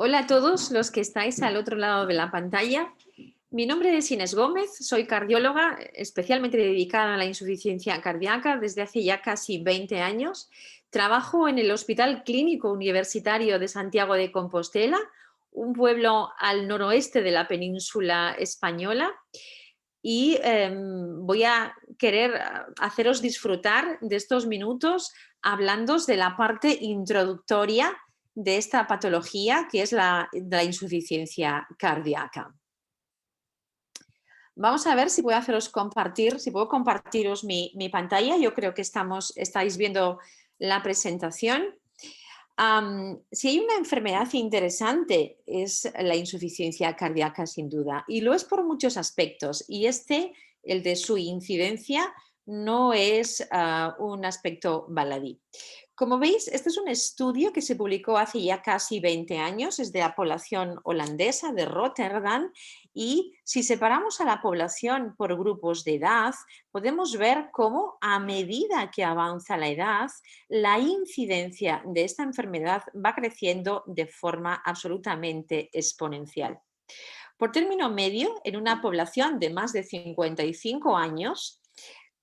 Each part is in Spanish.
Hola a todos los que estáis al otro lado de la pantalla. Mi nombre es Inés Gómez, soy cardióloga especialmente dedicada a la insuficiencia cardíaca desde hace ya casi 20 años. Trabajo en el Hospital Clínico Universitario de Santiago de Compostela, un pueblo al noroeste de la península española, y voy a querer haceros disfrutar de estos minutos hablándoos de la parte introductoria de esta patología que es la insuficiencia cardíaca. Vamos a ver si puedo haceros compartir, si puedo compartiros mi pantalla. Yo creo que estáis viendo la presentación. Si hay una enfermedad interesante es la insuficiencia cardíaca, sin duda, y lo es por muchos aspectos, y el de su incidencia, no es un aspecto baladí. Como veis, este es un estudio que se publicó hace ya casi 20 años, es de la población holandesa de Rotterdam, y si separamos a la población por grupos de edad, podemos ver cómo a medida que avanza la edad, la incidencia de esta enfermedad va creciendo de forma absolutamente exponencial. Por término medio, en una población de más de 55 años,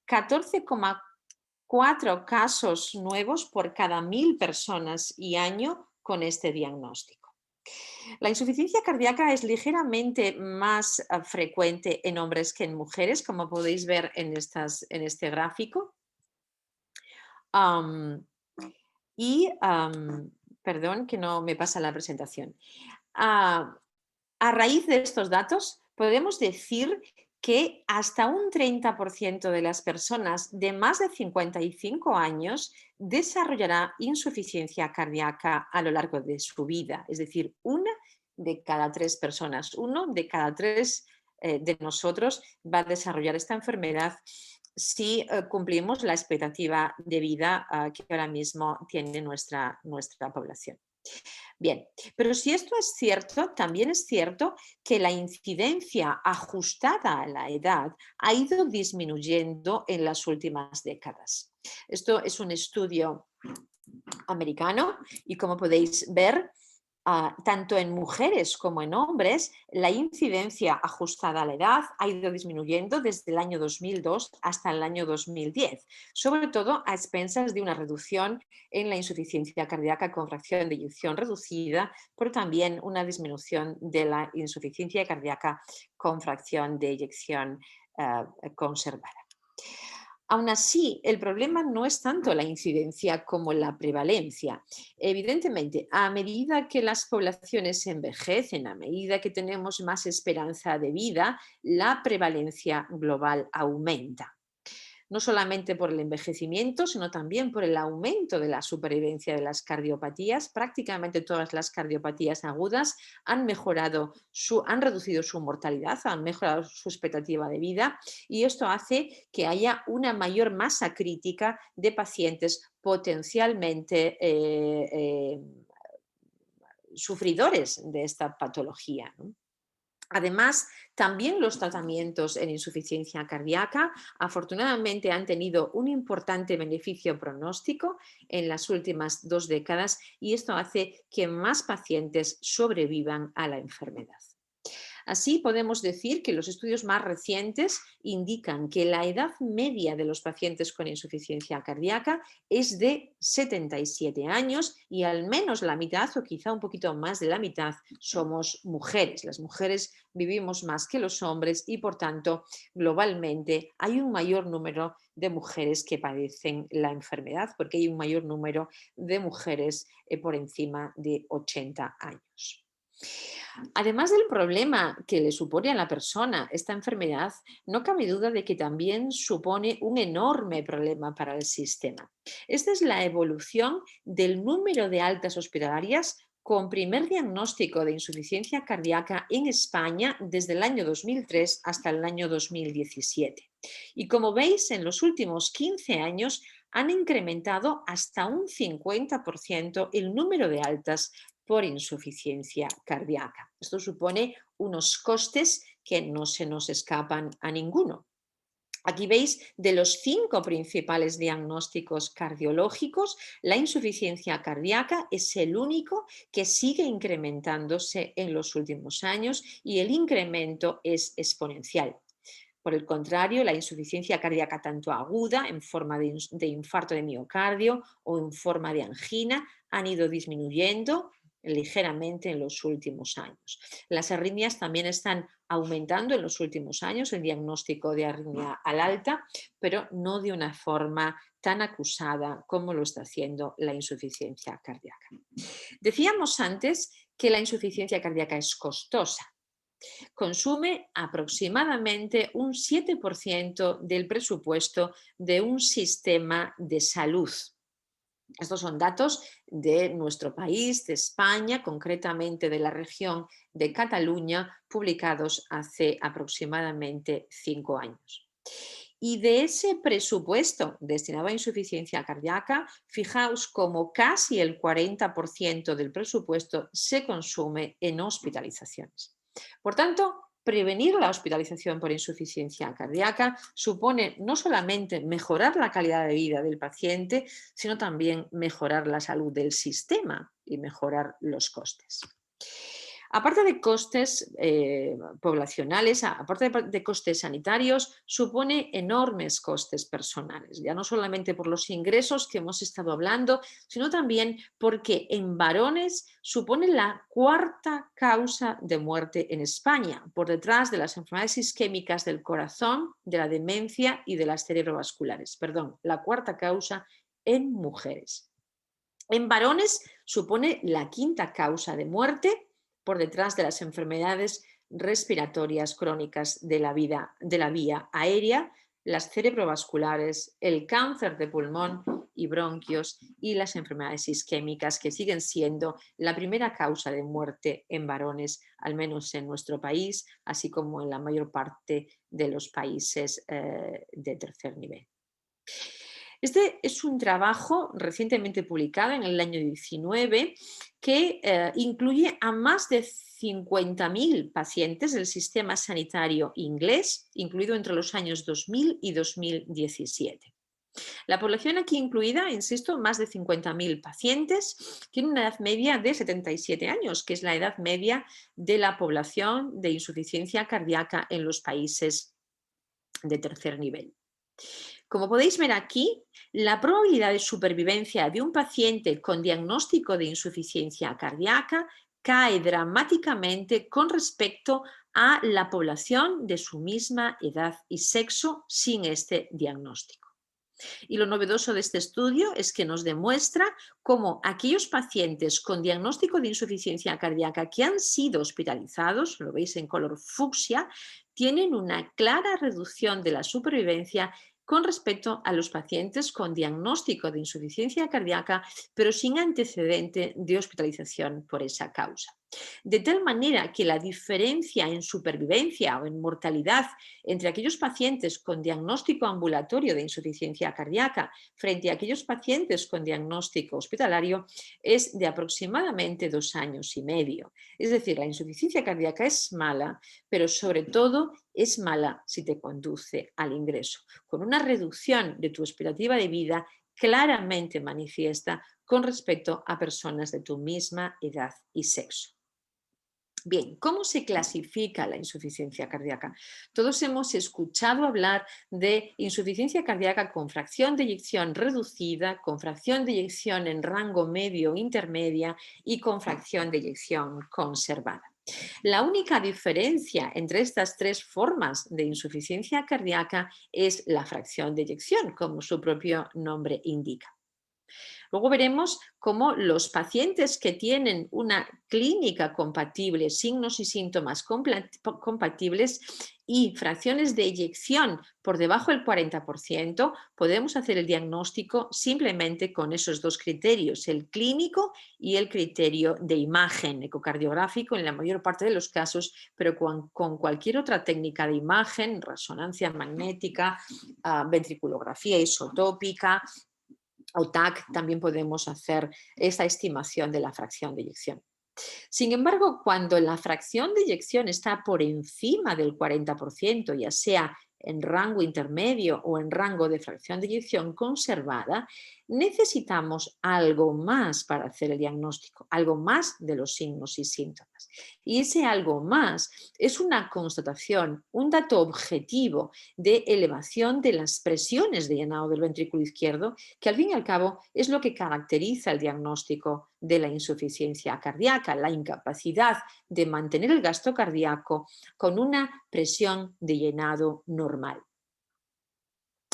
14,4 casos nuevos por cada 1000 personas y año con este diagnóstico. La insuficiencia cardíaca es ligeramente más frecuente en hombres que en mujeres, como podéis ver en este gráfico. Perdón, que no me pasa la presentación. A raíz de estos datos, podemos decir que hasta un 30% de las personas de más de 55 años desarrollará insuficiencia cardíaca a lo largo de su vida. Es decir, una de cada 3 personas, uno de cada 3 de nosotros va a desarrollar esta enfermedad si cumplimos la expectativa de vida que ahora mismo tiene nuestra población. Bien, pero si esto es cierto, también es cierto que la incidencia ajustada a la edad ha ido disminuyendo en las últimas décadas. Esto es un estudio americano y, como podéis ver, tanto en mujeres como en hombres, la incidencia ajustada a la edad ha ido disminuyendo desde el año 2002 hasta el año 2010, sobre todo a expensas de una reducción en la insuficiencia cardíaca con fracción de eyección reducida, pero también una disminución de la insuficiencia cardíaca con fracción de eyección conservada. Aún así, el problema no es tanto la incidencia como la prevalencia. Evidentemente, a medida que las poblaciones envejecen, a medida que tenemos más esperanza de vida, la prevalencia global aumenta. No solamente por el envejecimiento, sino también por el aumento de la supervivencia de las cardiopatías. Prácticamente todas las cardiopatías agudas han reducido su mortalidad, han mejorado su expectativa de vida, y esto hace que haya una mayor masa crítica de pacientes potencialmente sufridores de esta patología, ¿no? Además, también los tratamientos en insuficiencia cardíaca afortunadamente han tenido un importante beneficio pronóstico en las últimas 2 décadas, y esto hace que más pacientes sobrevivan a la enfermedad. Así, podemos decir que los estudios más recientes indican que la edad media de los pacientes con insuficiencia cardíaca es de 77 años, y al menos la mitad, o quizá un poquito más de la mitad, somos mujeres. Las mujeres vivimos más que los hombres y, por tanto, globalmente hay un mayor número de mujeres que padecen la enfermedad, porque hay un mayor número de mujeres por encima de 80 años. Además del problema que le supone a la persona esta enfermedad, no cabe duda de que también supone un enorme problema para el sistema. Esta es la evolución del número de altas hospitalarias con primer diagnóstico de insuficiencia cardíaca en España desde el año 2003 hasta el año 2017. Y como veis, en los últimos 15 años han incrementado hasta un 50% el número de altas por insuficiencia cardíaca. Esto supone unos costes que no se nos escapan a ninguno. Aquí veis de los 5 principales diagnósticos cardiológicos, la insuficiencia cardíaca es el único que sigue incrementándose en los últimos años y el incremento es exponencial. Por el contrario, la insuficiencia cardíaca tanto aguda en forma de infarto de miocardio o en forma de angina han ido disminuyendo ligeramente en los últimos años. Las arritmias también están aumentando en los últimos años, el diagnóstico de arritmia al alta, pero no de una forma tan acusada como lo está haciendo la insuficiencia cardíaca. Decíamos antes que la insuficiencia cardíaca es costosa. Consume aproximadamente un 7% del presupuesto de un sistema de salud. Estos son datos de nuestro país, de España, concretamente de la región de Cataluña, publicados hace aproximadamente 5 años. Y de ese presupuesto destinado a insuficiencia cardíaca, fijaos como casi el 40% del presupuesto se consume en hospitalizaciones. Por tanto, prevenir la hospitalización por insuficiencia cardíaca supone no solamente mejorar la calidad de vida del paciente, sino también mejorar la salud del sistema y mejorar los costes. Aparte de costes poblacionales, aparte de costes sanitarios, supone enormes costes personales, ya no solamente por los ingresos que hemos estado hablando, sino también porque en varones supone la 4ª causa de muerte en España, por detrás de las enfermedades isquémicas del corazón, de la demencia y de las cerebrovasculares. Perdón, la 4ª causa en mujeres. En varones supone la 5ª causa de muerte por detrás de las enfermedades respiratorias crónicas de la vía aérea, las cerebrovasculares, el cáncer de pulmón y bronquios y las enfermedades isquémicas, que siguen siendo la primera causa de muerte en varones, al menos en nuestro país, así como en la mayor parte de los países de tercer nivel. Este es un trabajo recientemente publicado en el año 19 que incluye a más de 50.000 pacientes del sistema sanitario inglés, incluido entre los años 2000 y 2017. La población aquí incluida, insisto, más de 50.000 pacientes, tiene una edad media de 77 años, que es la edad media de la población de insuficiencia cardíaca en los países de tercer nivel. Como podéis ver aquí, la probabilidad de supervivencia de un paciente con diagnóstico de insuficiencia cardíaca cae dramáticamente con respecto a la población de su misma edad y sexo sin este diagnóstico. Y lo novedoso de este estudio es que nos demuestra cómo aquellos pacientes con diagnóstico de insuficiencia cardíaca que han sido hospitalizados, lo veis en color fucsia, tienen una clara reducción de la supervivencia con respecto a los pacientes con diagnóstico de insuficiencia cardíaca, pero sin antecedente de hospitalización por esa causa. De tal manera que la diferencia en supervivencia o en mortalidad entre aquellos pacientes con diagnóstico ambulatorio de insuficiencia cardíaca frente a aquellos pacientes con diagnóstico hospitalario es de aproximadamente 2 años y medio. Es decir, la insuficiencia cardíaca es mala, pero sobre todo es mala si te conduce al ingreso, con una reducción de tu expectativa de vida claramente manifiesta con respecto a personas de tu misma edad y sexo. Bien, ¿cómo se clasifica la insuficiencia cardíaca? Todos hemos escuchado hablar de insuficiencia cardíaca con fracción de eyección reducida, con fracción de eyección en rango medio intermedia y con fracción de eyección conservada. La única diferencia entre estas 3 formas de insuficiencia cardíaca es la fracción de eyección, como su propio nombre indica. Luego veremos cómo los pacientes que tienen una clínica compatible, signos y síntomas compatibles y fracciones de eyección por debajo del 40%, podemos hacer el diagnóstico simplemente con esos 2 criterios, el clínico y el criterio de imagen ecocardiográfico en la mayor parte de los casos, pero con cualquier otra técnica de imagen, resonancia magnética, ventriculografía isotópica, o TAC, también podemos hacer esta estimación de la fracción de eyección. Sin embargo, cuando la fracción de eyección está por encima del 40%, ya sea en rango intermedio o en rango de fracción de eyección conservada, necesitamos algo más para hacer el diagnóstico, algo más de los signos y síntomas. Y ese algo más es una constatación, un dato objetivo de elevación de las presiones de llenado del ventrículo izquierdo, que al fin y al cabo es lo que caracteriza el diagnóstico de la insuficiencia cardíaca, la incapacidad de mantener el gasto cardíaco con una presión de llenado normal.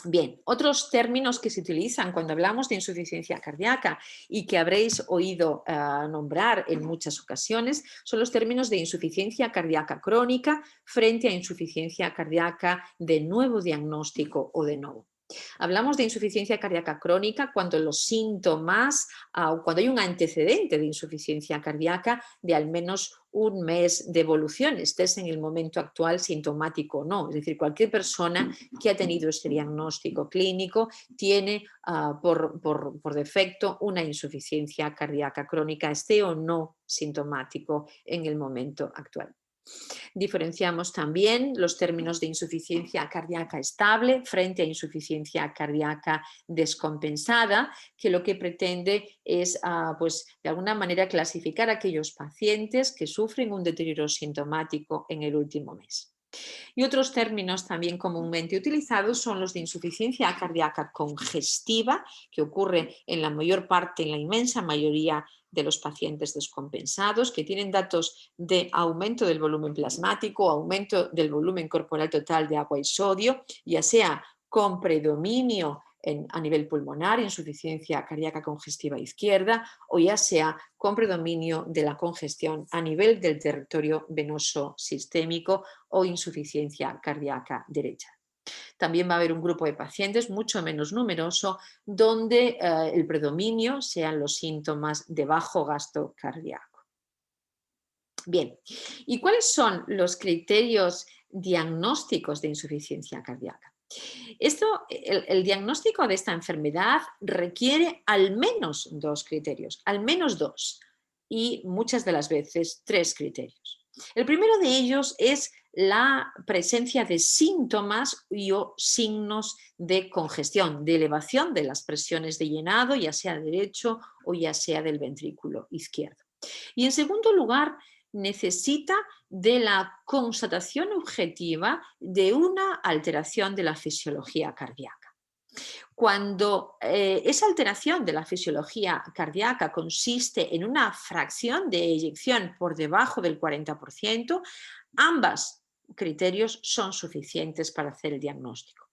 Bien, otros términos que se utilizan cuando hablamos de insuficiencia cardíaca y que habréis oído nombrar en muchas ocasiones son los términos de insuficiencia cardíaca crónica frente a insuficiencia cardíaca de nuevo diagnóstico o de nuevo. Hablamos de insuficiencia cardíaca crónica cuando los síntomas, cuando hay un antecedente de insuficiencia cardíaca de al menos un mes de evolución, estés en el momento actual sintomático o no. Es decir, cualquier persona que ha tenido este diagnóstico clínico tiene por defecto una insuficiencia cardíaca crónica, esté o no sintomático en el momento actual. Diferenciamos también los términos de insuficiencia cardíaca estable frente a insuficiencia cardíaca descompensada, que lo que pretende es, pues, de alguna manera clasificar a aquellos pacientes que sufren un deterioro sintomático en el último mes. Y otros términos también comúnmente utilizados son los de insuficiencia cardíaca congestiva, que ocurre en la mayor parte, en la inmensa mayoría de los pacientes descompensados, que tienen datos de aumento del volumen plasmático, aumento del volumen corporal total de agua y sodio, ya sea con predominio a nivel pulmonar, insuficiencia cardíaca congestiva izquierda, o ya sea con predominio de la congestión a nivel del territorio venoso sistémico o insuficiencia cardíaca derecha. También va a haber un grupo de pacientes mucho menos numeroso donde el predominio sean los síntomas de bajo gasto cardíaco. Bien, ¿y cuáles son los criterios diagnósticos de insuficiencia cardíaca? El diagnóstico de esta enfermedad requiere al menos dos criterios, al menos dos, y muchas de las veces tres criterios. El primero de ellos es la presencia de síntomas y o signos de congestión, de elevación de las presiones de llenado, ya sea derecho o ya sea del ventrículo izquierdo. Y en segundo lugar, necesita de la constatación objetiva de una alteración de la fisiología cardíaca. Cuando esa alteración de la fisiología cardíaca consiste en una fracción de eyección por debajo del 40%, ambos criterios son suficientes para hacer el diagnóstico.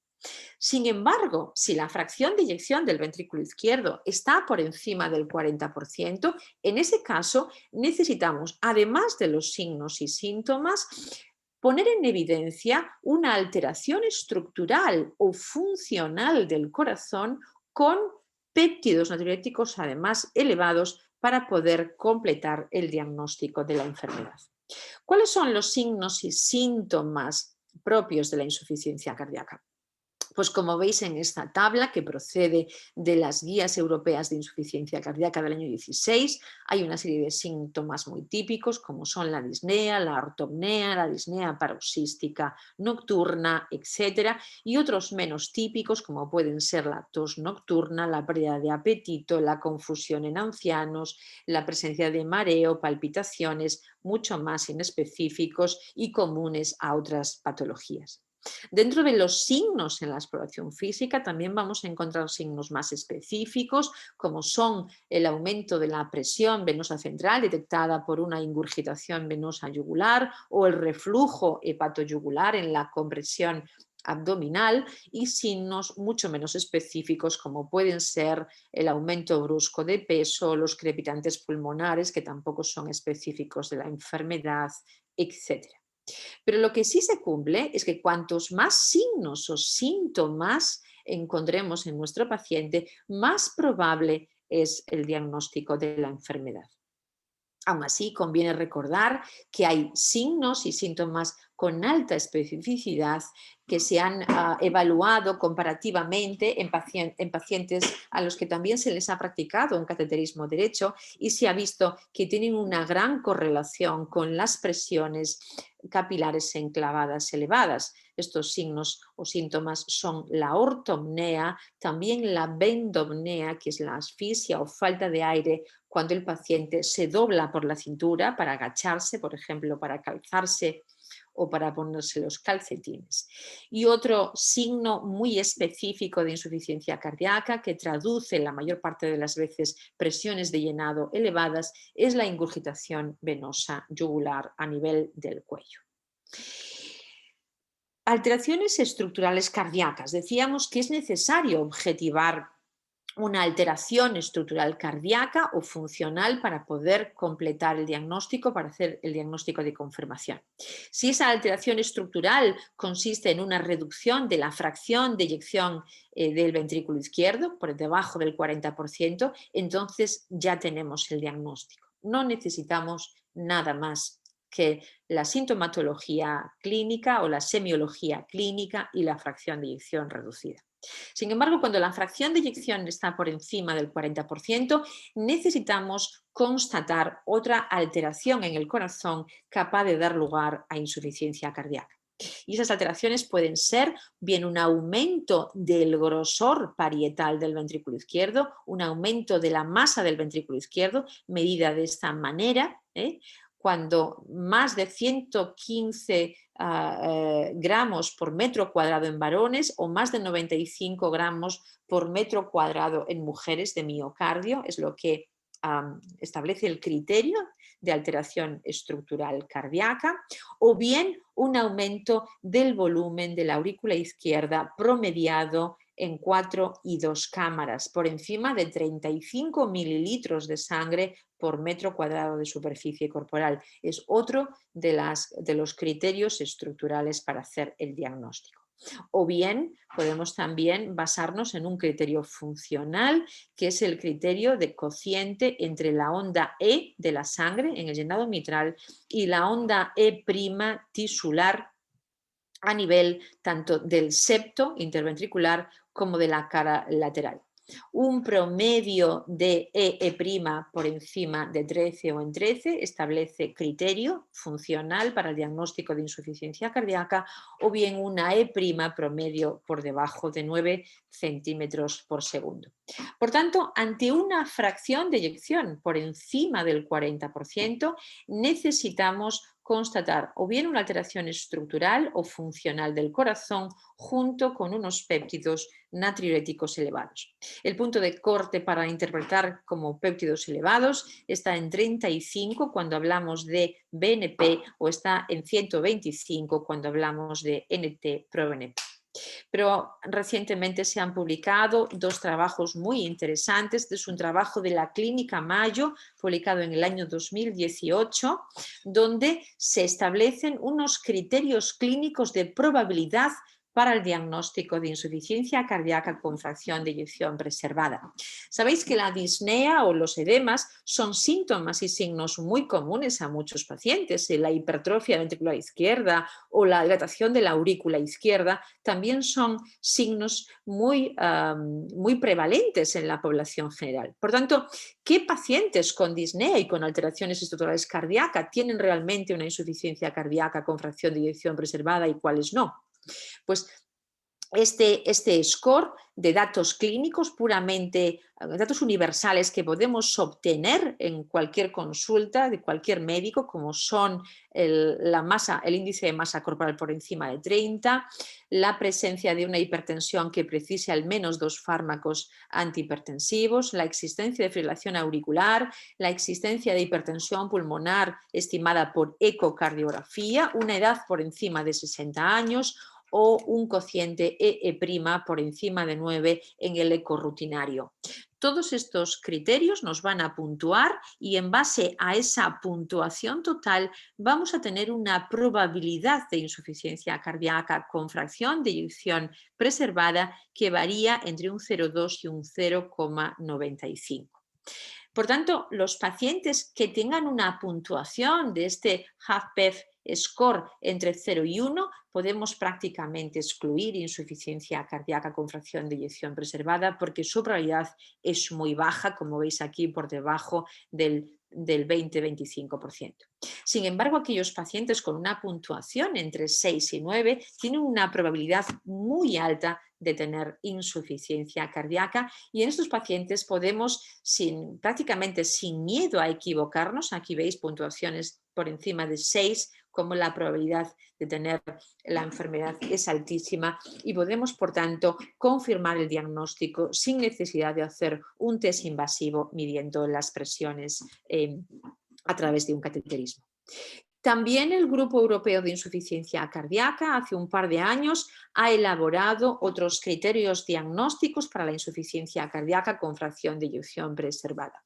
Sin embargo, si la fracción de eyección del ventrículo izquierdo está por encima del 40%, en ese caso necesitamos, además de los signos y síntomas, poner en evidencia una alteración estructural o funcional del corazón con péptidos natriuréticos además elevados para poder completar el diagnóstico de la enfermedad. ¿Cuáles son los signos y síntomas propios de la insuficiencia cardíaca? Pues como veis en esta tabla que procede de las guías europeas de insuficiencia cardíaca del año 16, hay una serie de síntomas muy típicos como son la disnea, la ortopnea, la disnea paroxística nocturna, etcétera, y otros menos típicos como pueden ser la tos nocturna, la pérdida de apetito, la confusión en ancianos, la presencia de mareo, palpitaciones, mucho más inespecíficos y comunes a otras patologías. Dentro de los signos en la exploración física también vamos a encontrar signos más específicos como son el aumento de la presión venosa central detectada por una ingurgitación venosa yugular o el reflujo hepatoyugular en la compresión abdominal y signos mucho menos específicos como pueden ser el aumento brusco de peso, los crepitantes pulmonares que tampoco son específicos de la enfermedad, etc. Pero lo que sí se cumple es que cuantos más signos o síntomas encontremos en nuestro paciente, más probable es el diagnóstico de la enfermedad. Aún así, conviene recordar que hay signos y síntomas con alta especificidad que se han evaluado comparativamente en pacientes a los que también se les ha practicado un cateterismo derecho y se ha visto que tienen una gran correlación con las presiones capilares enclavadas elevadas. estos signos o síntomas son la ortopnea, también la bendopnea, que es la asfixia o falta de aire cuando el paciente se dobla por la cintura para agacharse, por ejemplo, para calzarse o para ponerse los calcetines. Y otro signo muy específico de insuficiencia cardíaca que traduce la mayor parte de las veces presiones de llenado elevadas es la ingurgitación venosa yugular a nivel del cuello. Alteraciones estructurales cardíacas. Decíamos que es necesario objetivar una alteración estructural cardíaca o funcional para poder completar el diagnóstico, para hacer el diagnóstico de confirmación. Si esa alteración estructural consiste en una reducción de la fracción de eyección del ventrículo izquierdo por debajo del 40%, entonces ya tenemos el diagnóstico. No necesitamos nada más que la sintomatología clínica o la semiología clínica y la fracción de eyección reducida. Sin embargo, cuando la fracción de eyección está por encima del 40%, necesitamos constatar otra alteración en el corazón capaz de dar lugar a insuficiencia cardíaca. Y esas alteraciones pueden ser bien un aumento del grosor parietal del ventrículo izquierdo, un aumento de la masa del ventrículo izquierdo, medida de esta manera, cuando más de 115 gramos por metro cuadrado en varones o más de 95 gramos por metro cuadrado en mujeres de miocardio, es lo que establece el criterio de alteración estructural cardíaca, o bien un aumento del volumen de la aurícula izquierda promediado en 4 y 2 cámaras, por encima de 35 mililitros de sangre por metro cuadrado de superficie corporal. Es otro de los criterios estructurales para hacer el diagnóstico. O bien podemos también basarnos en un criterio funcional, que es el criterio de cociente entre la onda E de la sangre en el llenado mitral y la onda E' tisular a nivel tanto del septo interventricular como de la cara lateral. Un promedio de E' por encima de 13 o en 13 establece criterio funcional para el diagnóstico de insuficiencia cardíaca, o bien una E' promedio por debajo de 9 centímetros por segundo. Por tanto, ante una fracción de eyección por encima del 40%, necesitamos constatar o bien una alteración estructural o funcional del corazón junto con unos péptidos natriuréticos elevados. El punto de corte para interpretar como péptidos elevados está en 35 cuando hablamos de BNP o está en 125 cuando hablamos de NT-proBNP. Pero recientemente se han publicado dos trabajos muy interesantes. Este es un trabajo de la Clínica Mayo, publicado en el año 2018, donde se establecen unos criterios clínicos de probabilidad para el diagnóstico de insuficiencia cardíaca con fracción de eyección preservada. Sabéis que la disnea o los edemas son síntomas y signos muy comunes a muchos pacientes. La hipertrofia ventricular izquierda o la dilatación de la aurícula izquierda también son signos muy prevalentes en la población general. Por tanto, ¿qué pacientes con disnea y con alteraciones estructurales cardíacas tienen realmente una insuficiencia cardíaca con fracción de eyección preservada y cuáles no? Pues este score de datos clínicos puramente, datos universales que podemos obtener en cualquier consulta de cualquier médico, como son el índice de masa corporal por encima de 30, la presencia de una hipertensión que precise al menos 2 fármacos antihipertensivos, la existencia de fibrilación auricular, la existencia de hipertensión pulmonar estimada por ecocardiografía, una edad por encima de 60 años, o un cociente E' por encima de 9 en el eco rutinario. Todos estos criterios nos van a puntuar y en base a esa puntuación total vamos a tener una probabilidad de insuficiencia cardíaca con fracción de eyección preservada que varía entre un 0,2 y un 0,95. Por tanto, los pacientes que tengan una puntuación de este HFpEF score entre 0 y 1, podemos prácticamente excluir insuficiencia cardíaca con fracción de eyección preservada porque su probabilidad es muy baja, como veis aquí, por debajo del del 20-25%. Sin embargo, aquellos pacientes con una puntuación entre 6 y 9 tienen una probabilidad muy alta de tener insuficiencia cardíaca, y en estos pacientes podemos, prácticamente sin miedo a equivocarnos, aquí veis puntuaciones por encima de 6, como la probabilidad de tener la enfermedad es altísima, y podemos, por tanto, confirmar el diagnóstico sin necesidad de hacer un test invasivo midiendo las presiones a través de un cateterismo. También el Grupo Europeo de Insuficiencia Cardíaca hace un par de años ha elaborado otros criterios diagnósticos para la insuficiencia cardíaca con fracción de eyección preservada.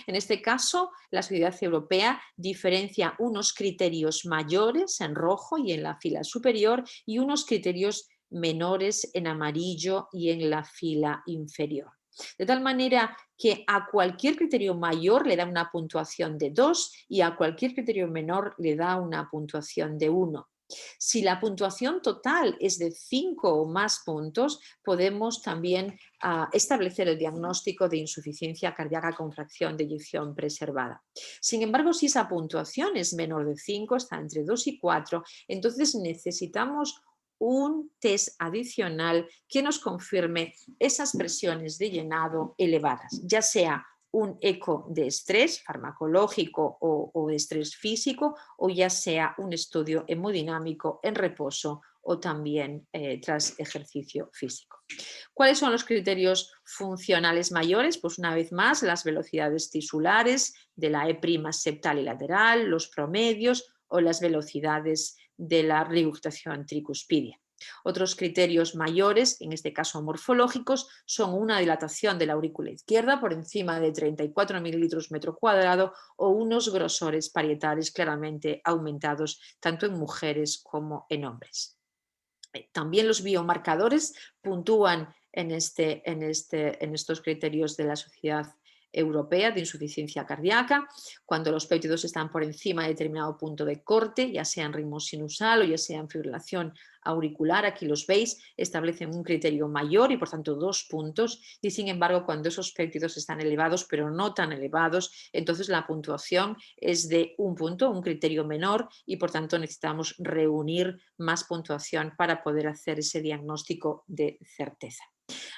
En este caso, la Sociedad Europea diferencia unos criterios mayores en rojo y en la fila superior y unos criterios menores en amarillo y en la fila inferior. De tal manera que a cualquier criterio mayor le da una puntuación de 2 y a cualquier criterio menor le da una puntuación de 1. Si la puntuación total es de 5 o más puntos, podemos también establecer el diagnóstico de insuficiencia cardíaca con fracción de eyección preservada. Sin embargo, si esa puntuación es menor de 5, está entre 2 y 4, entonces necesitamos un test adicional que nos confirme esas presiones de llenado elevadas, ya sea un eco de estrés farmacológico o de estrés físico, o ya sea un estudio hemodinámico en reposo o también tras ejercicio físico. ¿Cuáles son los criterios funcionales mayores? Pues una vez más, las velocidades tisulares de la E' septal y lateral, los promedios o las velocidades de la regurgitación tricuspidia. Otros criterios mayores, en este caso morfológicos, son una dilatación de la aurícula izquierda por encima de 34 mililitros metro cuadrado o unos grosores parietales claramente aumentados tanto en mujeres como en hombres. También los biomarcadores puntúan en estos criterios de la Sociedad Europea de Insuficiencia Cardíaca, cuando los péptidos están por encima de determinado punto de corte, ya sea en ritmo sinusal o ya sea en fibrilación auricular, aquí los veis, establecen un criterio mayor y por tanto 2 puntos, y sin embargo cuando esos péptidos están elevados pero no tan elevados, entonces la puntuación es de 1 punto, un criterio menor, y por tanto necesitamos reunir más puntuación para poder hacer ese diagnóstico de certeza.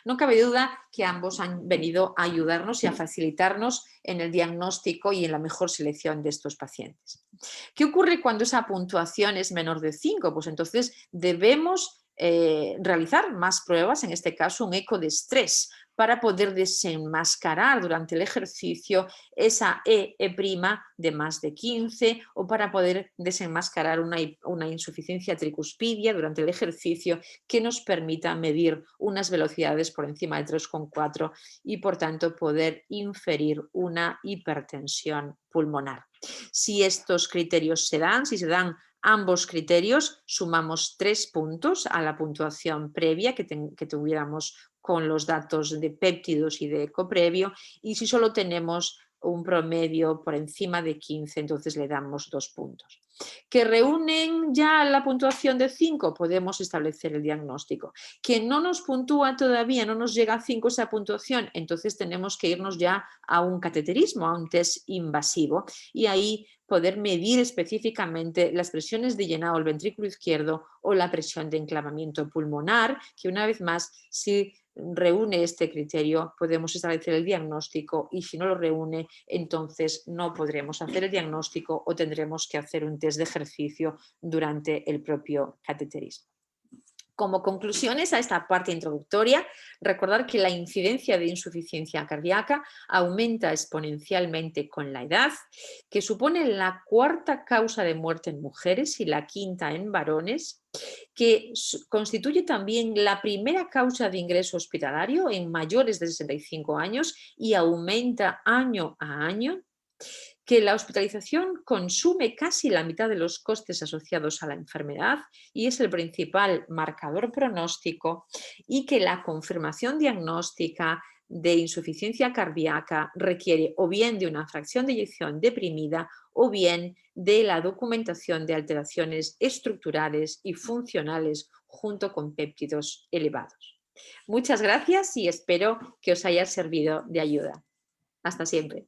No cabe duda que ambos han venido a ayudarnos y a facilitarnos en el diagnóstico y en la mejor selección de estos pacientes. ¿Qué ocurre cuando esa puntuación es menor de 5? Pues entonces debemos realizar más pruebas, en este caso un eco de estrés, para poder desenmascarar durante el ejercicio esa E' de más de 15 o para poder desenmascarar una insuficiencia tricuspidia durante el ejercicio que nos permita medir unas velocidades por encima de 3,4 y por tanto poder inferir una hipertensión pulmonar. Si estos criterios se dan, si se dan ambos criterios, sumamos 3 puntos a la puntuación previa que tuviéramos con los datos de péptidos y de eco previo, y si solo tenemos un promedio por encima de 15, entonces le damos 2 puntos. ¿Que reúnen ya la puntuación de 5? Podemos establecer el diagnóstico. ¿Que no nos puntúa todavía, no nos llega a 5 esa puntuación? Entonces tenemos que irnos ya a un cateterismo, a un test invasivo, y ahí poder medir específicamente las presiones de llenado del ventrículo izquierdo o la presión de enclavamiento pulmonar, que una vez más, si reúne este criterio, podemos establecer el diagnóstico, y si no lo reúne, entonces no podremos hacer el diagnóstico o tendremos que hacer un test de ejercicio durante el propio cateterismo. Como conclusiones a esta parte introductoria, recordar que la incidencia de insuficiencia cardíaca aumenta exponencialmente con la edad, que supone la 4ª causa de muerte en mujeres y la 5ª en varones, que constituye también la primera causa de ingreso hospitalario en mayores de 65 años y aumenta año a año, que la hospitalización consume casi la mitad de los costes asociados a la enfermedad y es el principal marcador pronóstico, y que la confirmación diagnóstica de insuficiencia cardíaca requiere o bien de una fracción de eyección deprimida o bien de la documentación de alteraciones estructurales y funcionales junto con péptidos elevados. Muchas gracias y espero que os haya servido de ayuda. Hasta siempre.